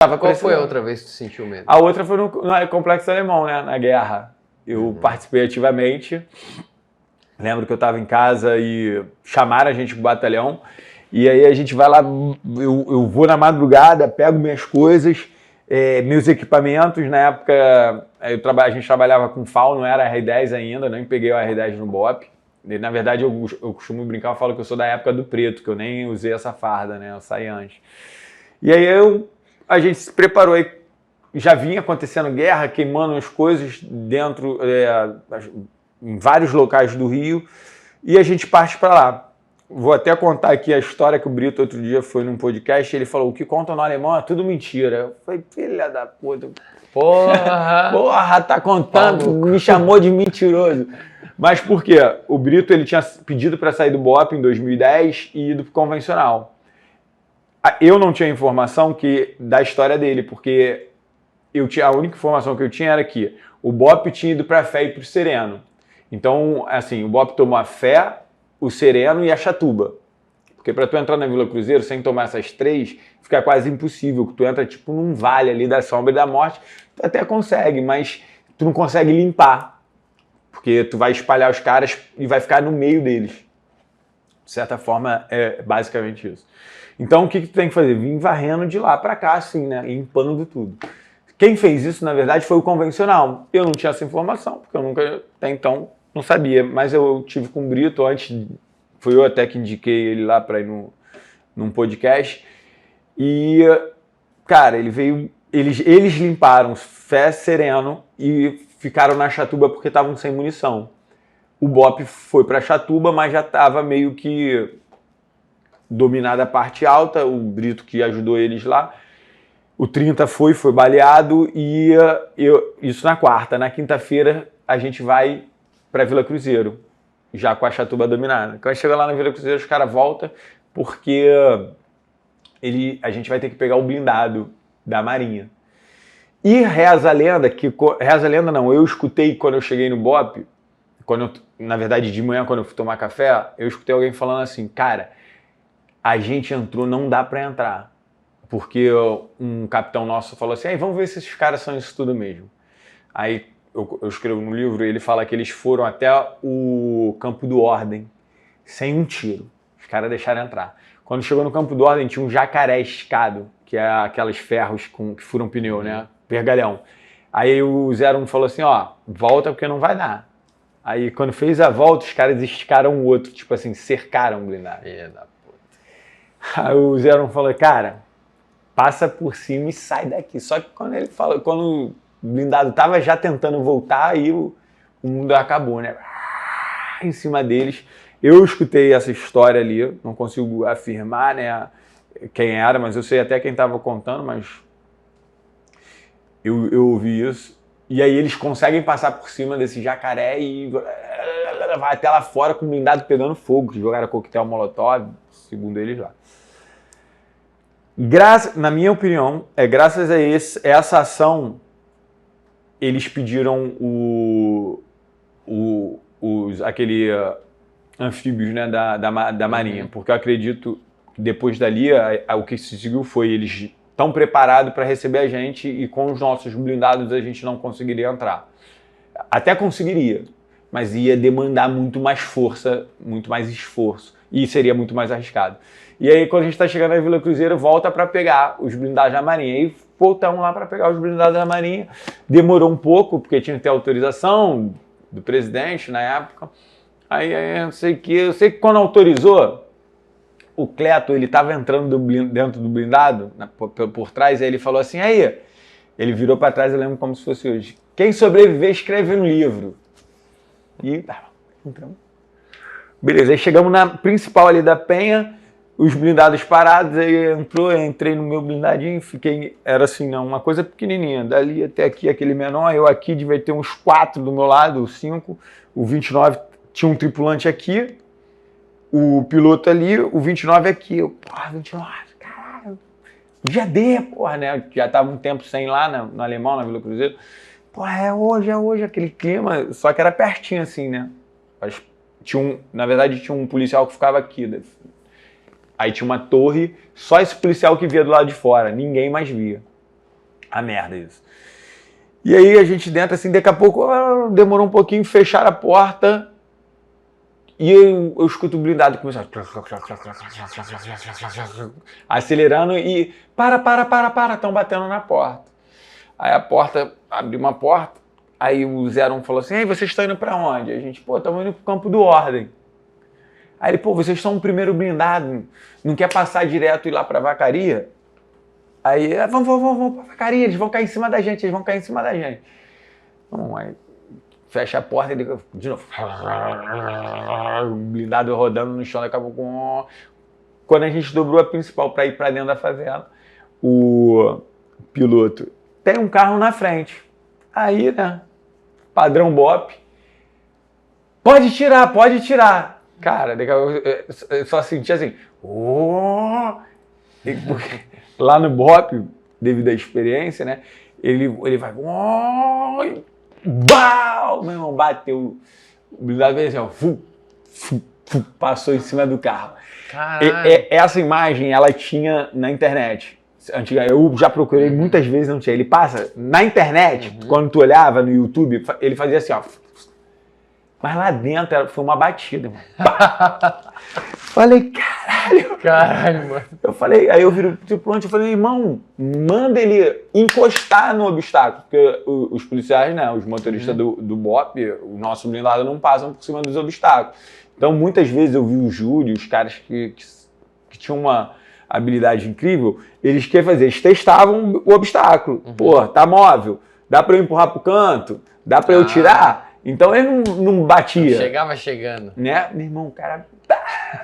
Qual foi a outra vez que tu sentiu medo? A outra foi no Complexo Alemão, né? Na guerra. Eu participei ativamente. Lembro que eu estava em casa e chamaram a gente pro batalhão. E aí a gente vai lá, eu vou na madrugada, pego minhas coisas, meus equipamentos. Na época a gente trabalhava com FAL, não era R10 ainda, nem peguei o R10 no BOP. E, na verdade eu costumo brincar, eu falo que eu sou da época do preto, que eu nem usei essa farda, né? Eu saí antes. E aí a gente se preparou, aí já vinha acontecendo guerra, queimando as coisas dentro, em vários locais do Rio, e a gente parte para lá. Vou até contar aqui a história que o Brito outro dia foi num podcast, ele falou, o que contam no alemão é tudo mentira. Eu falei, filha da puta. Porra, tá contando, me chamou de mentiroso. Mas por quê? O Brito ele tinha pedido para sair do BOP em 2010 e ido pro convencional. Eu não tinha informação da história dele, porque a única informação que eu tinha era que o BOP tinha ido para a Fé e para o Sereno. Então, assim, o BOP tomou a Fé, o Sereno e a Chatuba. Porque para tu entrar na Vila Cruzeiro sem tomar essas três, fica quase impossível. Tu entra tipo num vale ali da sombra e da morte, tu até consegue, mas tu não consegue limpar. Porque tu vai espalhar os caras e vai ficar no meio deles. De certa forma, é basicamente isso. Então, o que tu tem que fazer? Vim varrendo de lá para cá, assim, né? Limpando tudo. Quem fez isso, na verdade, foi o convencional. Eu não tinha essa informação, porque eu nunca, até então, não sabia. Mas eu tive com o Brito antes, fui eu até que indiquei ele lá para ir num podcast. E, cara, ele veio, eles limparam Fé, Sereno e ficaram na Chatuba porque estavam sem munição. O BOP foi para Chatuba, mas já estava meio que dominada a parte alta, o Brito que ajudou eles lá. O 30 foi baleado e isso na quarta. Na quinta-feira a gente vai para Vila Cruzeiro, já com a Chatuba dominada. Quando chega lá na Vila Cruzeiro, os caras voltam porque a gente vai ter que pegar o blindado da Marinha. E reza a lenda não, eu escutei quando eu cheguei no BOP, na verdade de manhã quando eu fui tomar café, eu escutei alguém falando assim, cara, a gente entrou, não dá para entrar. Porque um capitão nosso falou assim, vamos ver se esses caras são isso tudo mesmo. Aí eu escrevo no livro, ele fala que eles foram até o Campo do Ordem, sem um tiro. Os caras deixaram entrar. Quando chegou no Campo do Ordem, tinha um jacaré escado, que é aqueles ferros que furam pneu, né? Pergalhão. Aí o 01 falou assim, volta porque não vai dar. Aí quando fez a volta, os caras esticaram o outro, tipo assim, cercaram o blindado. Aí o 01 falou, cara, passa por cima e sai daqui. Só que quando o blindado tava já tentando voltar, aí o mundo acabou, né? Em cima deles. Eu escutei essa história ali, não consigo afirmar, né, quem era, mas eu sei até quem estava contando, mas eu ouvi isso. E aí eles conseguem passar por cima desse jacaré e vai até lá fora com o blindado pegando fogo, que jogaram coquetel molotov, segundo eles lá. Na minha opinião, graças a essa ação, eles pediram aquele anfíbios, né, da Marinha, porque eu acredito que depois dali o que se seguiu foi eles estão preparados para receber a gente e com os nossos blindados a gente não conseguiria entrar. Até conseguiria, mas ia demandar muito mais força, muito mais esforço e seria muito mais arriscado. E aí quando a gente está chegando na Vila Cruzeiro, volta para pegar os blindados da Marinha. E voltamos lá para pegar os blindados da Marinha. Demorou um pouco, porque tinha que ter autorização do presidente na época. Aí eu sei que quando autorizou, o Cleto, ele estava entrando dentro do blindado, por trás, aí ele falou assim, aí, ele virou para trás, eu lembro como se fosse hoje, quem sobreviver escreve um livro. E entramos. Beleza, aí chegamos na principal ali da Penha, os blindados parados, aí entrei no meu blindadinho, era assim, não, uma coisa pequenininha, dali até aqui, aquele menor, eu aqui devia ter uns 4 do meu lado, 5, o 29 tinha um tripulante aqui, o piloto ali, o 29 aqui. Eu, 29, caralho. Dia D, né? Já tava um tempo sem lá no Alemão, na Vila Cruzeiro. É hoje, aquele clima. Só que era pertinho assim, né? Na verdade, tinha um policial que ficava aqui. Aí tinha uma torre, só esse policial que via do lado de fora. Ninguém mais via. A merda isso. E aí a gente dentro, assim, daqui a pouco, demorou um pouquinho, fecharam a porta e eu escuto o blindado começar acelerando e estão batendo na porta. Aí a porta, abriu uma porta, aí o 01 falou assim, ei, vocês estão indo pra onde? A gente, pô, estamos indo pro Campo do Ordem. Aí ele, pô, vocês são o primeiro blindado, não quer passar direto e ir lá pra Vacaria? Aí, vamos pra Vacaria, eles vão cair em cima da gente, Bom, aí fecha a porta e ele, de novo, o blindado rodando no chão, acabou com... Quando a gente dobrou a principal para ir para dentro da favela, o piloto tem um carro na frente. Aí, né, padrão BOP, pode tirar. Cara, eu só senti assim, lá no BOP, devido à experiência, né, ele vai, meu irmão, bateu, o blindado veio assim, ó, passou em cima do carro. Essa imagem, ela tinha na internet. Antiga, eu já procurei muitas vezes, não tinha. Ele passa na internet, quando tu olhava no YouTube, ele fazia assim, ó. Mas lá dentro foi uma batida, mano. Falei, caralho, mano. Aí eu viro pro pronto e falei, irmão, manda ele encostar no obstáculo. Porque os policiais, né, os motoristas do BOP, o nosso blindado, não passam por cima dos obstáculos. Então, muitas vezes eu vi o Júlio, os caras que tinham uma habilidade incrível, eles queriam fazer, eles testavam o obstáculo. Pô, tá móvel, dá pra eu empurrar pro canto, dá pra eu tirar. Então ele não batia. Chegava chegando. Né? Meu irmão, o cara...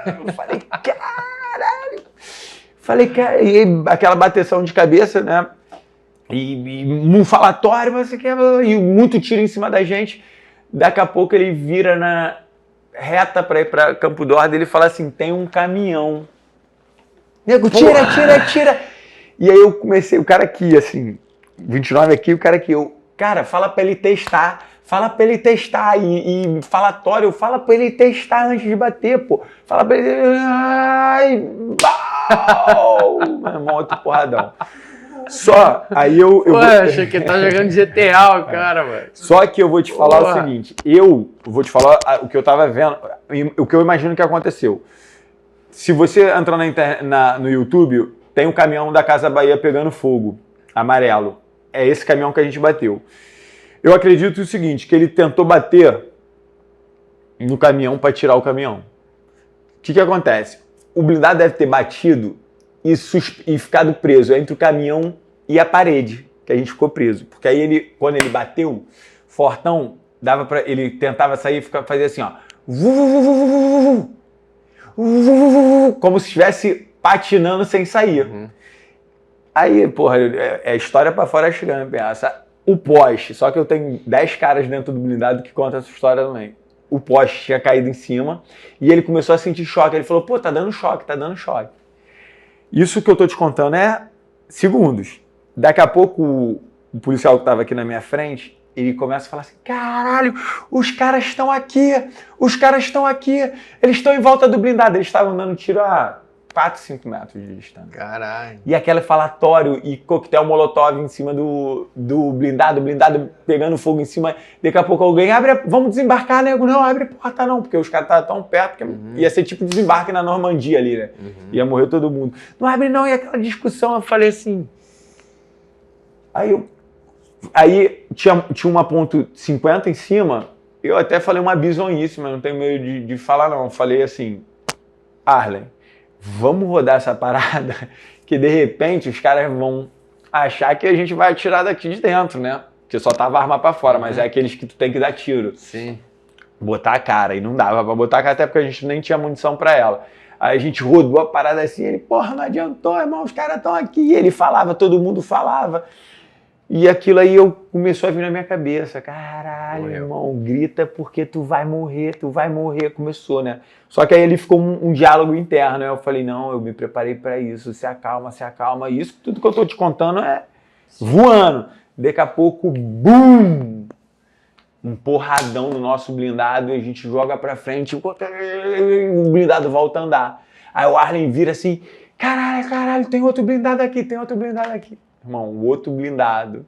Eu falei, caralho. E aquela bateção de cabeça, né? E um falatório, e muito tiro em cima da gente. Daqui a pouco ele vira na reta pra ir pra Campo do Ordem, ele fala assim, tem um caminhão. Nego, tira. E aí eu comecei, o cara aqui, assim, 29 aqui, o cara aqui, cara, fala pra ele testar. E falatório, fala pra ele testar antes de bater, pô. Fala pra ele... Ai, meu irmão, outro porradão. Só, aí eu Pô, achei que ele tá jogando GTA, o cara, mano. Só que eu vou te falar o seguinte, eu vou te falar o que eu tava vendo, o que eu imagino que aconteceu. Se você entrar no YouTube, tem um caminhão da Casa Bahia pegando fogo, amarelo. É esse caminhão que a gente bateu. Eu acredito o seguinte, que ele tentou bater no caminhão para tirar o caminhão. O que acontece? O blindado deve ter batido e ficado preso entre o caminhão e a parede, que a gente ficou preso. Porque aí quando ele bateu, fortão, ele tentava sair e fazia assim, ó. Como se estivesse patinando sem sair. Aí, porra, é história pra fora chegando, pensa. O poste, só que eu tenho 10 caras dentro do blindado que contam essa história também. O poste tinha caído em cima e ele começou a sentir choque. Ele falou, pô, tá dando choque. Isso que eu tô te contando é segundos. Daqui a pouco, o policial que tava aqui na minha frente, ele começa a falar assim, caralho, os caras estão aqui, eles estão em volta do blindado. Eles estavam dando tiro a 4, 5 metros de distância. Caralho. E aquele falatório e coquetel molotov em cima do blindado pegando fogo em cima. Daqui a pouco alguém vamos desembarcar, nego. Não, abre porta não, porque os caras estavam tão perto que ia ser tipo desembarque na Normandia ali, né? Ia morrer todo mundo. Não abre não, e aquela discussão, eu falei assim... Aí tinha uma ponto 50 em cima, eu até falei uma bizonhice, mas não tenho medo de falar não. Eu falei assim, Arlen, vamos rodar essa parada, que de repente os caras vão achar que a gente vai atirar daqui de dentro, né? Porque só tava a arma pra fora, mas é aqueles que tu tem que dar tiro. Sim. Botar a cara, e não dava pra botar a cara, até porque a gente nem tinha munição pra ela. Aí a gente rodou a parada assim, ele, porra, não adiantou, irmão, os caras estão aqui. E ele falava, todo mundo falava. E aquilo aí começou a vir na minha cabeça. Caralho, irmão, grita porque tu vai morrer. Começou, né? Só que aí ele ficou um diálogo interno. Né? Eu falei, não, eu me preparei pra isso. Se acalma. Isso, tudo que eu tô te contando é voando. Daqui a pouco, bum! Um porradão no nosso blindado. E a gente joga pra frente. O blindado volta a andar. Aí o Arlen vira assim, caralho, tem outro blindado aqui. Irmão, o outro blindado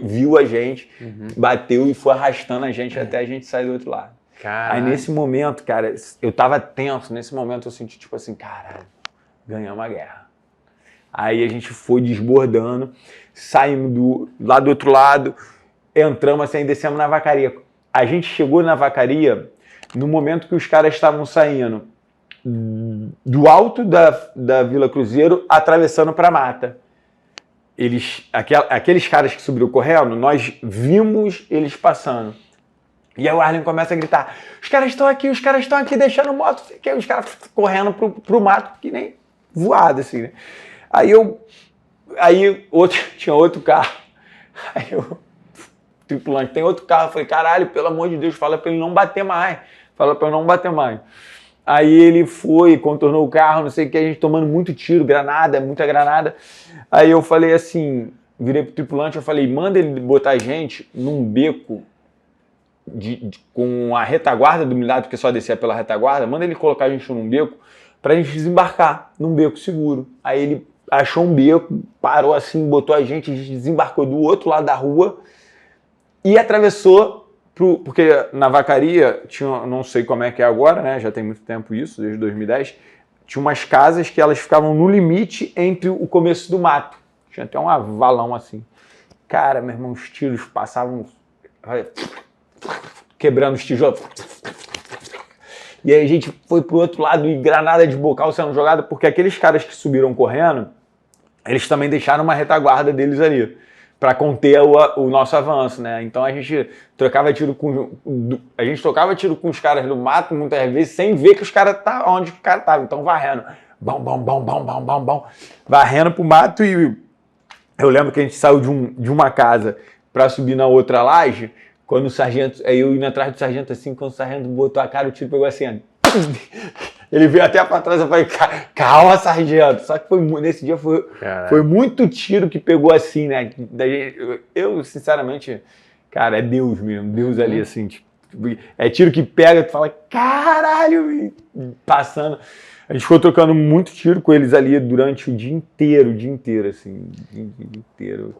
viu a gente, bateu e foi arrastando a gente até a gente sair do outro lado. Caralho. Aí nesse momento, cara, eu tava tenso. Nesse momento eu senti tipo assim, caralho, ganhamos a guerra. Aí a gente foi desbordando, saímos lá do outro lado, entramos assim, descemos na vacaria. A gente chegou na vacaria no momento que os caras estavam saindo do alto da Vila Cruzeiro, atravessando para a mata. Aqueles caras que subiram correndo, nós vimos eles passando. E aí o Arlen começa a gritar, os caras estão aqui, deixando moto, os caras correndo pro mato, que nem voado, assim, né? Tinha outro carro. Aí o tripulante, tem outro carro. Eu falei, caralho, pelo amor de Deus, fala pra ele não bater mais. Aí ele foi, contornou o carro, não sei o que, a gente tomando muito tiro, muita granada. Aí eu falei assim, virei pro tripulante, eu falei, manda ele botar a gente num beco com a retaguarda do blindado, porque só descia pela retaguarda, manda ele colocar a gente num beco pra gente desembarcar num beco seguro. Aí ele achou um beco, parou assim, botou a gente desembarcou do outro lado da rua e atravessou, porque na vacaria, tinha, não sei como é que é agora, né? Já tem muito tempo isso, desde 2010, tinha umas casas que elas ficavam no limite entre o começo do mato. Tinha até um valão assim. Cara, meu irmão, os tiros passavam quebrando os tijolos. E aí a gente foi pro outro lado e granada de bocal sendo jogada, porque aqueles caras que subiram correndo, eles também deixaram uma retaguarda deles ali, para conter o nosso avanço, né? Então a gente trocava tiro com os caras do mato, muitas vezes, sem ver que os caras onde o cara tava. Então varrendo, bom, varrendo pro mato. E eu lembro que a gente saiu de uma casa para subir na outra laje, quando o sargento, aí eu indo atrás do sargento assim, quando o sargento botou a cara, o tiro pegou assim, ele veio até pra trás, eu falei, calma, sargento. Só que nesse dia foi muito tiro que pegou assim, né? Eu, sinceramente, cara, é Deus mesmo, Deus ali, assim, tipo, é tiro que pega, tu fala, caralho, passando. A gente ficou trocando muito tiro com eles ali durante o dia inteiro, assim, o dia inteiro.